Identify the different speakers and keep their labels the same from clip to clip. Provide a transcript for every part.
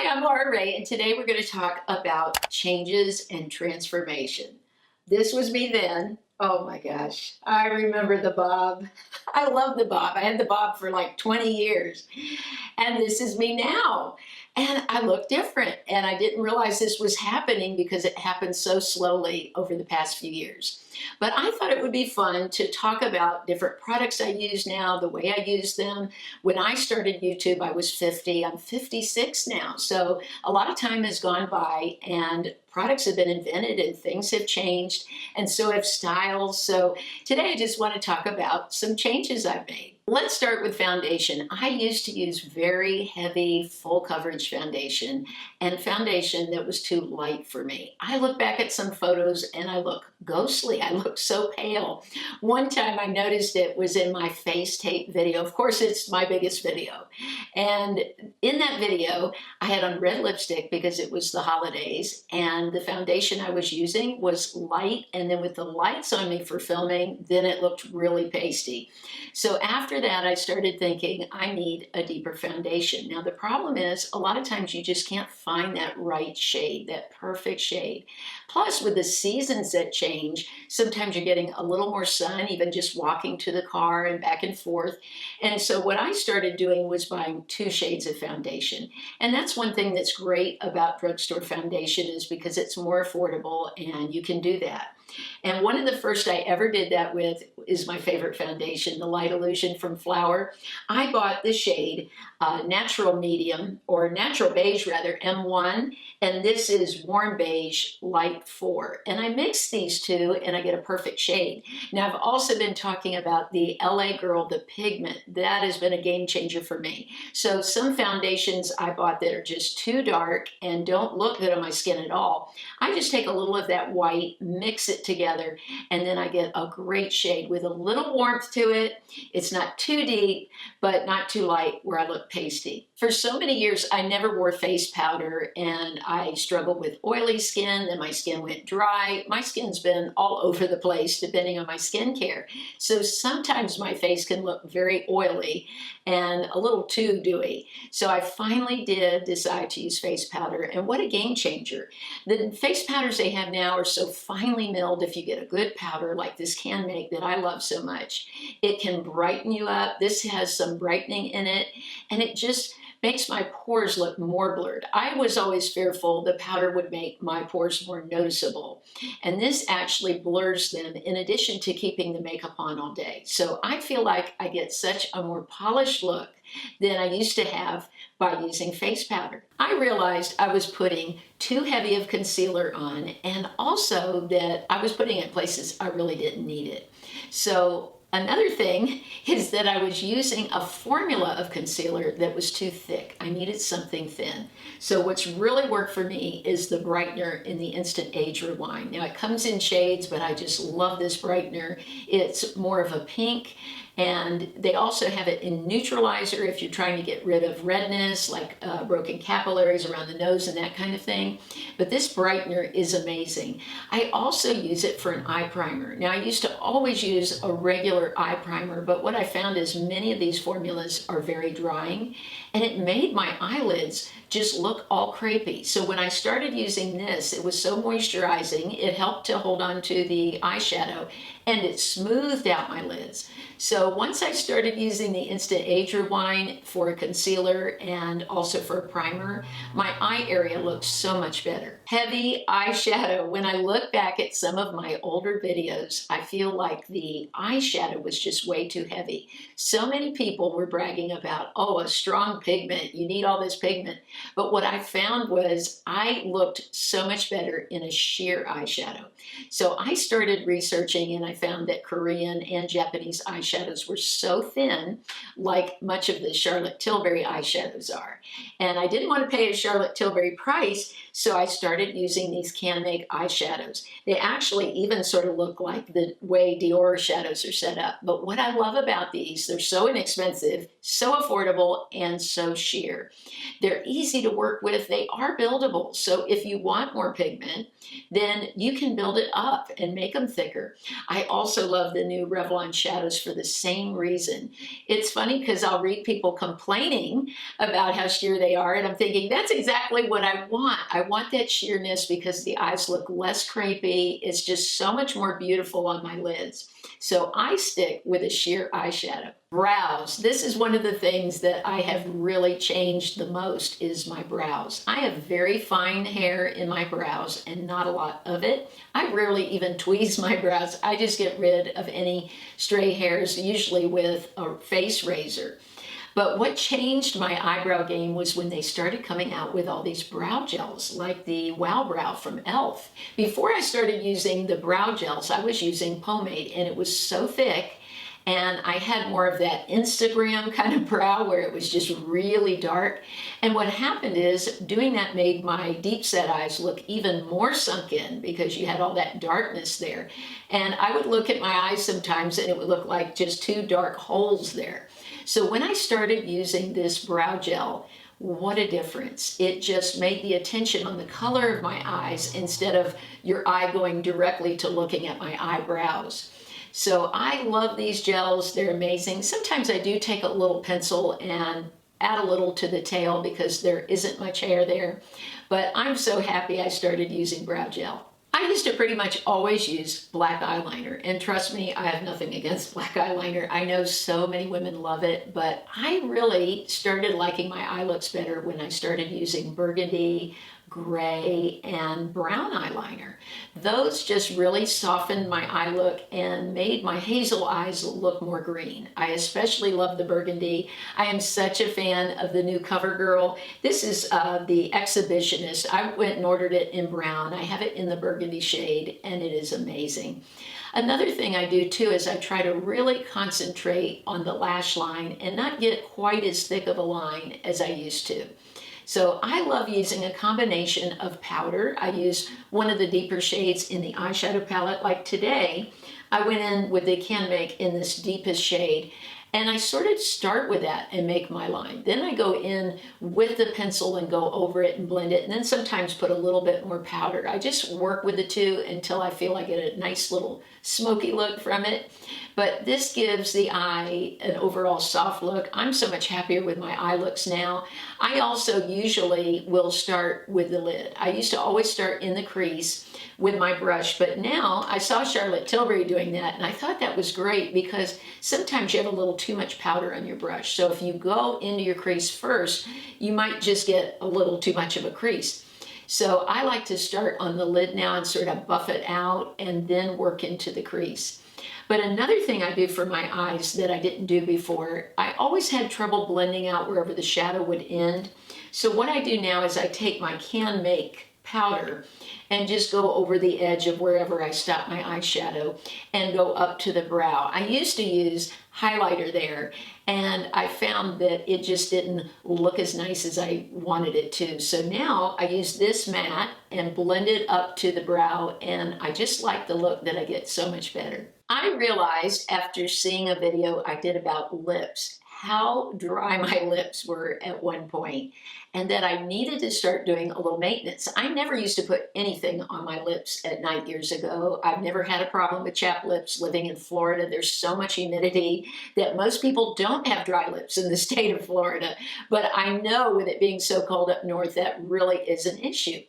Speaker 1: Hi, I'm Laura Ray, and today we're going to talk about changes and transformation. This was me then. Oh my gosh, I remember the bob. I love the bob. I had the bob for like 20 years, and this is me now. And I look different, and I didn't realize this was happening because it happened so slowly over the past few years. But I thought it would be fun to talk about different products I use now, the way I use them. When I started YouTube, I was 50. I'm 56 now. So a lot of time has gone by and products have been invented and things have changed, and so have styles. So today I just want to talk about some changes I've made. Let's start with foundation. I used to use very heavy, full coverage foundation and foundation that was too light for me. I look back at some photos and I look ghostly. I look so pale. One time I noticed it was in my face tape video. Of course, it's my biggest video. And in that video, I had on red lipstick because it was the holidays, and the foundation I was using was light, and then with the lights on me for filming, then it looked really pasty. So after that, I started thinking I need a deeper foundation. Now the problem is a lot of times you just can't find that right shade, that perfect shade. Plus with the seasons that change, sometimes you're getting a little more sun, even just walking to the car and back and forth. And so what I started doing was buying 2 shades of foundation. And that's one thing that's great about drugstore foundation, is because it's more affordable and you can do that. And one of the first I ever did that with is my favorite foundation, the Light Illusion from Flower. I bought the shade Natural Medium, or Natural Beige rather, M1, and this is Warm Beige Light 4. And I mix these two and I get a perfect shade. Now I've also been talking about the LA Girl, the pigment. That has been a game changer for me. So some foundations I bought that are just too dark and don't look good on my skin at all, I just take a little of that white, mix it together, and then I get a great shade with a little warmth to it. It's not too deep, but not too light where I look pasty. For so many years, I never wore face powder, and I struggled with oily skin, then my skin went dry. My skin's been all over the place depending on my skincare. So sometimes my face can look very oily and a little too dewy. So I finally did decide to use face powder, and what a game changer. The face powders they have now are so finely milled. If you get a good powder like this can make that I love so much, it can brighten you up. This has some brightening in it, and it just makes my pores look more blurred. I was always fearful the powder would make my pores more noticeable, and this actually blurs them in addition to keeping the makeup on all day. So I feel like I get such a more polished look than I used to have by using face powder. I realized I was putting too heavy of concealer on, and also that I was putting it in places I really didn't need it. So another thing is that I was using a formula of concealer that was too thick. I needed something thin. So what's really worked for me is the brightener in the Instant Age Rewind. Now it comes in shades, but I just love this brightener. It's more of a pink, and they also have it in neutralizer if you're trying to get rid of redness, like broken capillaries around the nose and that kind of thing. But this brightener is amazing. I also use it for an eye primer. Now I used to always use a regular eye primer, but what I found is many of these formulas are very drying, and it made my eyelids just look all crepey. So when I started using this, it was so moisturizing, it helped to hold on to the eyeshadow, and it smoothed out my lids. So once I started using the Instant Age Rewind for a concealer and also for a primer, my eye area looks so much better. Heavy eyeshadow. When I look back at some of my older videos, I feel like the eyeshadow was just way too heavy. So many people were bragging about, oh, a strong pigment, you need all this pigment. But what I found was I looked so much better in a sheer eyeshadow. So I started researching, and I found that Korean and Japanese eyeshadows were so thin, like much of the Charlotte Tilbury eyeshadows are. And I didn't want to pay a Charlotte Tilbury price, so I started using these can-make eyeshadows. They actually even sort of look like the way Dior shadows are set up. But what I love about these, they're so inexpensive, so affordable, and so sheer. They're easy to work with. They are buildable. So if you want more pigment, then you can build it up and make them thicker. I also love the new Revlon shadows for for the same reason. It's funny because I'll read people complaining about how sheer they are, and I'm thinking, that's exactly what I want. I want that sheerness because the eyes look less crepey. It's just so much more beautiful on my lids. So I stick with a sheer eyeshadow. Brows. This is one of the things that I have really changed the most is my brows. I have very fine hair in my brows and not a lot of it. I rarely even tweeze my brows. I just get rid of any stray hairs, usually with a face razor. But what changed my eyebrow game was when they started coming out with all these brow gels, like the Wow Brow from e.l.f. Before I started using the brow gels, I was using pomade, and it was so thick, and I had more of that Instagram kind of brow where it was just really dark. And what happened is doing that made my deep set eyes look even more sunk in because you had all that darkness there. And I would look at my eyes sometimes and it would look like just two dark holes there. So when I started using this brow gel, what a difference. It just made the attention on the color of my eyes instead of your eye going directly to looking at my eyebrows. So I love these gels. They're amazing. Sometimes I do take a little pencil and add a little to the tail because there isn't much hair there. But I'm so happy I started using brow gel. I used to pretty much always use black eyeliner, and trust me, I have nothing against black eyeliner. I know so many women love it, but I really started liking my eye looks better when I started using burgundy, gray, and brown eyeliner. Those just really softened my eye look and made my hazel eyes look more green. I especially love the burgundy. I am such a fan of the new CoverGirl. This is the Exhibitionist. I went and ordered it in brown. I have it in the burgundy shade, and it is amazing. Another thing I do too is I try to really concentrate on the lash line and not get quite as thick of a line as I used to. So I love using a combination of powder. I use one of the deeper shades in the eyeshadow palette. Like today, I went in with the Can Make in this deepest shade, and I sort of start with that and make my line. Then I go in with the pencil and go over it and blend it, and then sometimes put a little bit more powder. I just work with the two until I feel I get a nice little smoky look from it. But this gives the eye an overall soft look. I'm so much happier with my eye looks now. I also usually will start with the lid. I used to always start in the crease with my brush, but now I saw Charlotte Tilbury doing that, and I thought that was great because sometimes you have a little too much powder on your brush. So if you go into your crease first, you might just get a little too much of a crease. So I like to start on the lid now and sort of buff it out and then work into the crease. But another thing I do for my eyes that I didn't do before, I always had trouble blending out wherever the shadow would end. So what I do now is I take my Can Make powder and just go over the edge of wherever I stop my eyeshadow and go up to the brow. I used to use highlighter there, and I found that it just didn't look as nice as I wanted it to. So now I use this matte and blend it up to the brow, and I just like the look that I get so much better. I realized after seeing a video I did about lips, how dry my lips were at one point, and that I needed to start doing a little maintenance. I never used to put anything on my lips at night years ago. I've never had a problem with chapped lips living in Florida. There's so much humidity that most people don't have dry lips in the state of Florida. But I know with it being so cold up north, that really is an issue.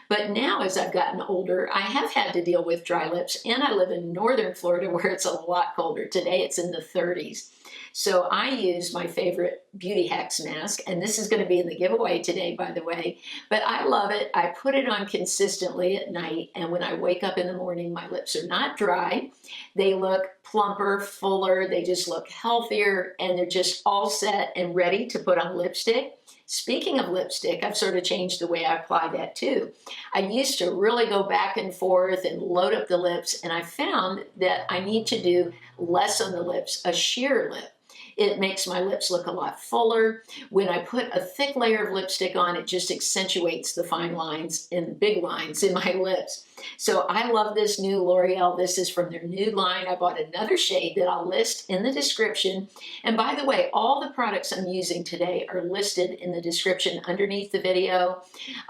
Speaker 1: But now as I've gotten older, I have had to deal with dry lips, and I live in northern Florida where it's a lot colder. Today it's in the 30s. So I use my favorite Beauty Hacks mask, and this is going to be in the giveaway today, by the way. But I love it. I put it on consistently at night, and when I wake up in the morning, my lips are not dry. They look plumper, fuller. They just look healthier, and they're just all set and ready to put on lipstick. Speaking of lipstick, I've sort of changed the way I apply that too. I used to really go back and forth and load up the lips, and I found that I need to do less on the lips, a sheer lip. It makes my lips look a lot fuller. When I put a thick layer of lipstick on, it just accentuates the fine lines and big lines in my lips. So I love this new L'Oreal. This is from their new line. I bought another shade that I'll list in the description. And by the way, all the products I'm using today are listed in the description underneath the video.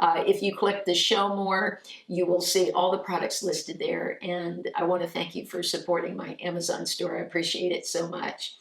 Speaker 1: If you click the show more, you will see all the products listed there. And I want to thank you for supporting my Amazon store. I appreciate it so much.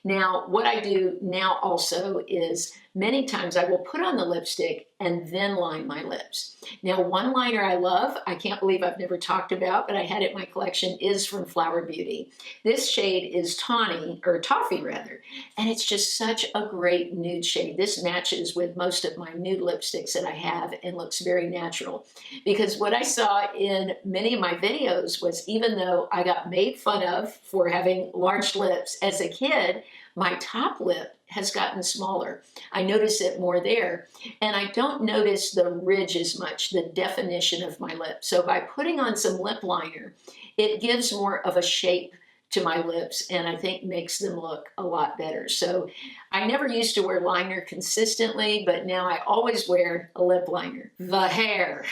Speaker 1: Now, what I do now also is many times I will put on the lipstick and then line my lips. Now, one liner I love, I can't believe I've never talked about, but I had it in my collection, is from Flower Beauty. This shade is Tawny, or Toffee rather, and it's just such a great nude shade. This matches with most of my nude lipsticks that I have and looks very natural. Because what I saw in many of my videos was, even though I got made fun of for having large lips as a kid, my top lip has gotten smaller. I notice it more there. And I don't notice the ridge as much, the definition of my lip. So by putting on some lip liner, it gives more of a shape to my lips and I think makes them look a lot better. So I never used to wear liner consistently, but now I always wear a lip liner. The hair.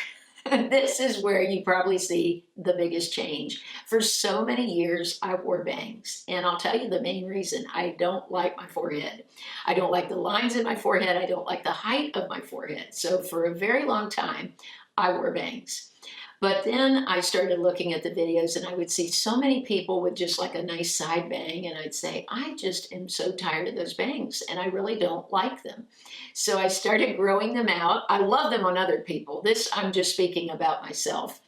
Speaker 1: This is where you probably see the biggest change. For so many years, I wore bangs. And I'll tell you the main reason. I don't like my forehead. I don't like the lines in my forehead. I don't like the height of my forehead. So for a very long time, I wore bangs. But then I started looking at the videos and I would see so many people with just like a nice side bang and I'd say, I just am so tired of those bangs and I really don't like them. So I started growing them out. I love them on other people. This, I'm just speaking about myself.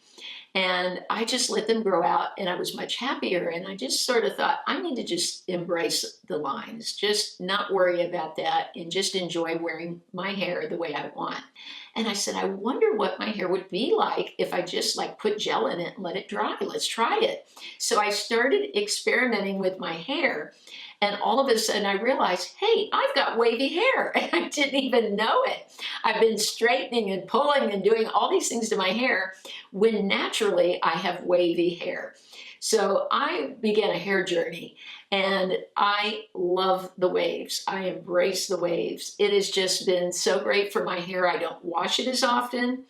Speaker 1: And I just let them grow out and I was much happier. And I just sort of thought, I need to just embrace the lines, just not worry about that and just enjoy wearing my hair the way I want. And I said, I wonder what my hair would be like if I just like put gel in it and let it dry. Let's try it. So I started experimenting with my hair. And all of a sudden I realized, hey, I've got wavy hair and I didn't even know it. I've been straightening and pulling and doing all these things to my hair when naturally I have wavy hair. So I began a hair journey and I love the waves. I embrace the waves. It has just been so great for my hair. I don't wash it as often.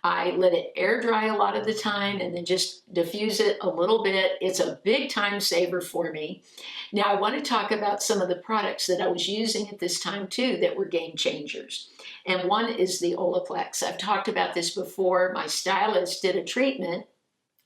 Speaker 1: I let it air dry a lot of the time and then just diffuse it a little bit. It's a big time saver for me. Now I want to talk about some of the products that I was using at this time too that were game changers. And one is the Olaplex. I've talked about this before. My stylist did a treatment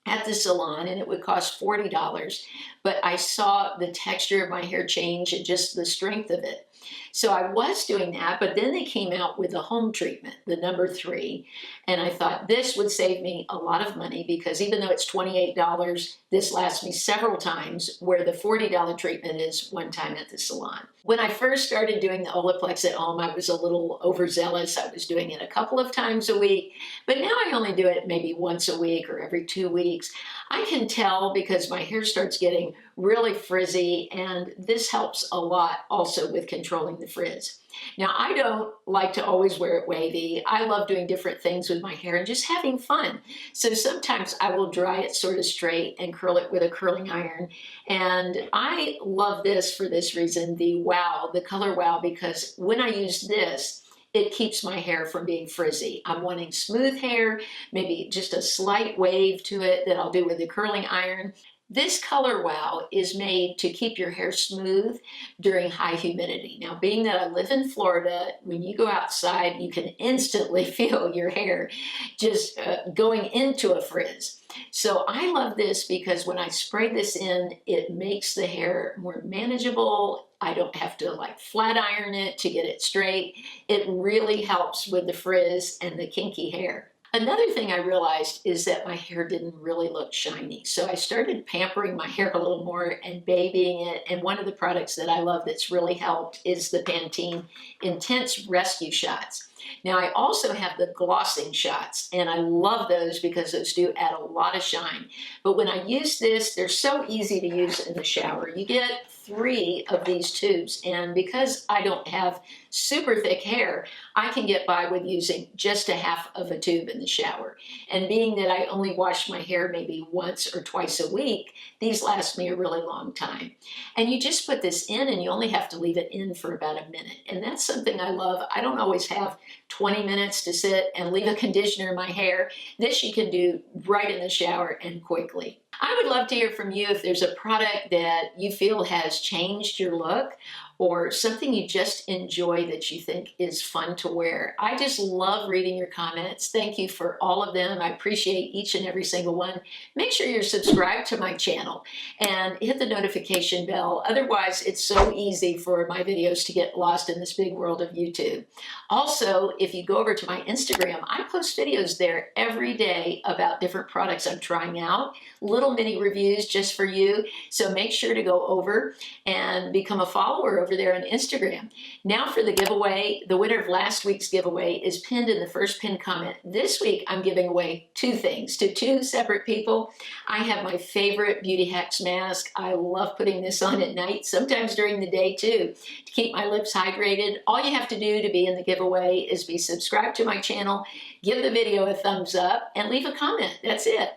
Speaker 1: at the salon and it would cost $40, but I saw the texture of my hair change and just the strength of it. So I was doing that, but then they came out with a home treatment, the number 3. And I thought this would save me a lot of money because even though it's $28, this lasts me several times where the $40 treatment is one time at the salon. When I first started doing the Olaplex at home, I was a little overzealous. I was doing it a couple of times a week, but now I only do it maybe once a week or every 2 weeks. I can tell because my hair starts getting really frizzy, and this helps a lot also with controlling the frizz. Now, I don't like to always wear it wavy. I love doing different things with my hair and just having fun. So sometimes I will dry it sort of straight and curl it with a curling iron. And I love this for this reason, the Wow, the color Wow, because when I use this, it keeps my hair from being frizzy. I'm wanting smooth hair, maybe just a slight wave to it that I'll do with the curling iron. This color Wow is made to keep your hair smooth during high humidity. Now, being that I live in Florida, when you go outside, you can instantly feel your hair just going into a frizz. So I love this because when I spray this in, it makes the hair more manageable. I don't have to like flat iron it to get it straight. It really helps with the frizz and the kinky hair. Another thing I realized is that my hair didn't really look shiny. So I started pampering my hair a little more and babying it. And one of the products that I love that's really helped is the Pantene Intense Rescue Shots. Now I also have the glossing shots and I love those because those do add a lot of shine. But when I use this, they're so easy to use in the shower. You get 3 of these tubes, and because I don't have super thick hair, I can get by with using just a half of a tube in the shower. And being that I only wash my hair maybe once or twice a week, these last me a really long time. And you just put this in and you only have to leave it in for about a minute. And that's something I love. I don't always have 20 minutes to sit and leave a conditioner in my hair. This you can do right in the shower and quickly. I would love to hear from you if there's a product that you feel has changed your look or something you just enjoy that you think is fun to wear. I just love reading your comments. Thank you for all of them. I appreciate each and every single one. Make sure you're subscribed to my channel and hit the notification bell. Otherwise, it's so easy for my videos to get lost in this big world of YouTube. Also, if you go over to my Instagram, I post videos there every day about different products I'm trying out, little mini reviews just for you. So make sure to go over and become a follower over there on Instagram. Now for the giveaway. The winner of last week's giveaway is pinned in the first pinned comment. This week I'm giving away two things to two separate people. I have my favorite Beauty Hacks mask. I love putting this on at night, sometimes during the day too, to keep my lips hydrated. All you have to do to be in the giveaway is be subscribed to my channel, give the video a thumbs up, and leave a comment. That's it.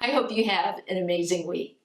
Speaker 1: I hope you have an amazing week.